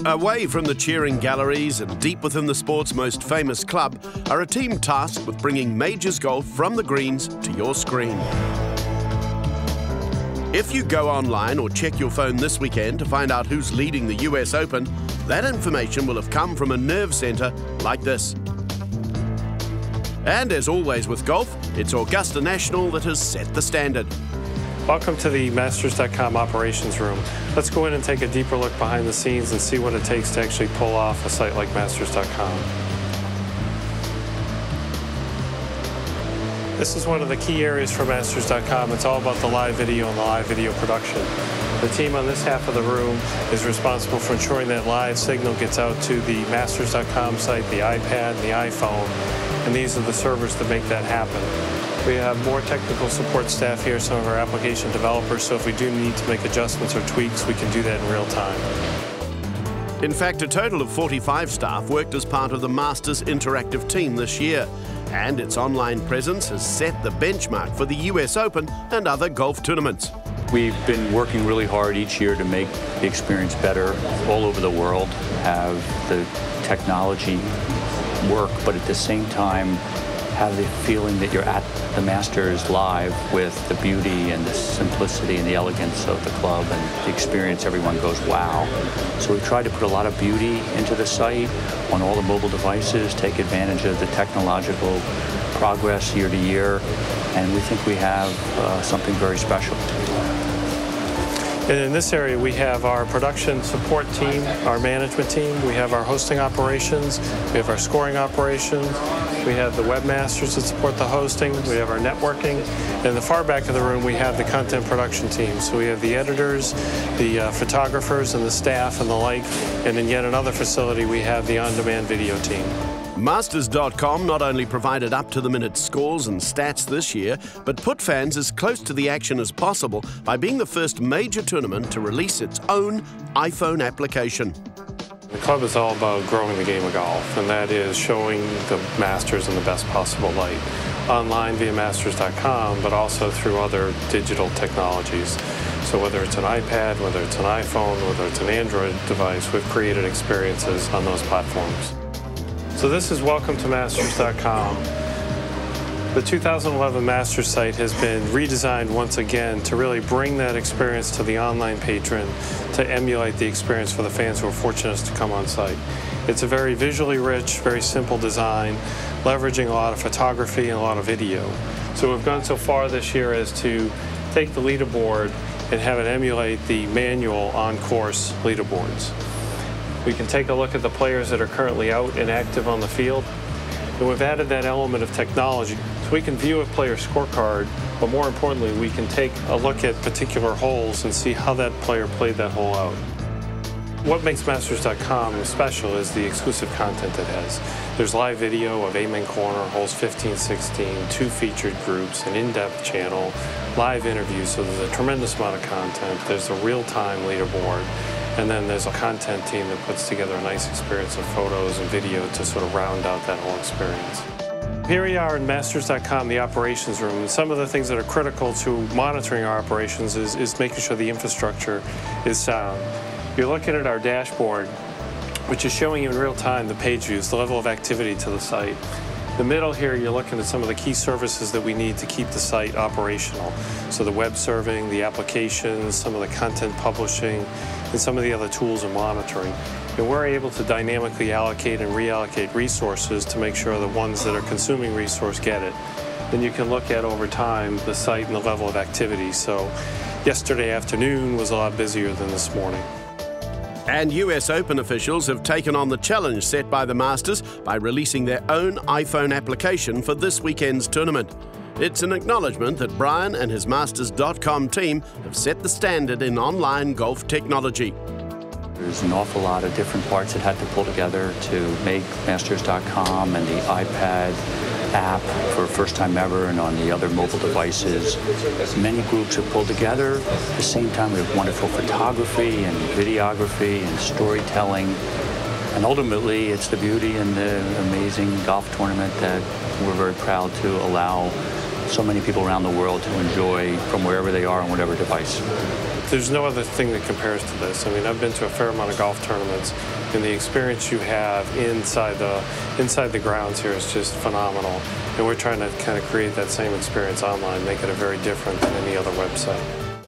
Away from the cheering galleries and deep within the sport's most famous club are a team tasked with bringing Majors golf from the greens to your screen. If you go online or check your phone this weekend to find out who's leading the US Open, that information will have come from a nerve centre like this. And as always with golf, it's Augusta National that has set the standard. Welcome to the Masters.com operations room. Let's go in and take a deeper look behind the scenes and see what it takes to actually pull off a site like Masters.com. This is one of the key areas for Masters.com. It's all about the live video and the live video production. The team on this half of the room is responsible for ensuring that live signal gets out to the Masters.com site, the iPad, and the iPhone, and these are the servers that make that happen. We have more technical support staff here, some of our application developers, so if we do need to make adjustments or tweaks, we can do that in real time. In fact, a total of 45 staff worked as part of the Masters interactive team this year, and its online presence has set the benchmark for the US Open and other golf tournaments. We've been working really hard each year to make the experience better all over the world, have the technology work, but at the same time have the feeling that you're at the Masters live with the beauty and the simplicity and the elegance of the club and the experience. Everyone goes, wow. So we've tried to put a lot of beauty into the site on all the mobile devices, take advantage of the technological progress year to year, and we think we have something very special. And in this area, we have our production support team, our management team, we have our hosting operations, we have our scoring operations, we have the webmasters that support the hosting, we have our networking, and in the far back of the room, we have the content production team. So we have the editors, the photographers, and the staff, and the like, and in yet another facility, we have the on-demand video team. Masters.com not only provided up-to-the-minute scores and stats this year, but put fans as close to the action as possible by being the first major tournament to release its own iPhone application. The club is all about growing the game of golf, and that is showing the Masters in the best possible light. Online via Masters.com, but also through other digital technologies. So whether it's an iPad, whether it's an iPhone, whether it's an Android device, we've created experiences on those platforms. So this is Welcome to Masters.com. The 2011 Masters site has been redesigned once again to really bring that experience to the online patron, to emulate the experience for the fans who are fortunate to come on site. It's a very visually rich, very simple design, leveraging a lot of photography and a lot of video. So we've gone so far this year as to take the leaderboard and have it emulate the manual on-course leaderboards. We can take a look at the players that are currently out and active on the field. And we've added that element of technology so we can view a player's scorecard, but more importantly, we can take a look at particular holes and see how that player played that hole out. What makes Masters.com special is the exclusive content it has. There's live video of Amen Corner, holes 15, 16, 2 featured groups, an in-depth channel, live interviews, so there's a tremendous amount of content. There's a real-time leaderboard. And then there's a content team that puts together a nice experience of photos and video to sort of round out that whole experience. Here we are in Masters.com, the operations room, and some of the things that are critical to monitoring our operations is making sure the infrastructure is sound. You're looking at our dashboard, which is showing you in real time the page views, the level of activity to the site. The middle here, you're looking at some of the key services that we need to keep the site operational. So the web serving, the applications, some of the content publishing, and some of the other tools and monitoring. And we're able to dynamically allocate and reallocate resources to make sure the ones that are consuming resource get it. Then you can look at over time the site and the level of activity. So yesterday afternoon was a lot busier than this morning. And US Open officials have taken on the challenge set by the Masters by releasing their own iPhone application for this weekend's tournament. It's an acknowledgement that Brian and his Masters.com team have set the standard in online golf technology. There's an awful lot of different parts that had to pull together to make Masters.com and the iPad app for first time ever and on the other mobile devices. Many groups have pulled together. At the same time, we have wonderful photography and videography and storytelling. And ultimately, it's the beauty and the amazing golf tournament that we're very proud to allow so many people around the world to enjoy from wherever they are on whatever device. there's no other thing that compares to this. I mean, I've been to a fair amount of golf tournaments, and the experience you have inside the grounds here is just phenomenal. And we're trying to kind of create that same experience online, make it a very different than any other website.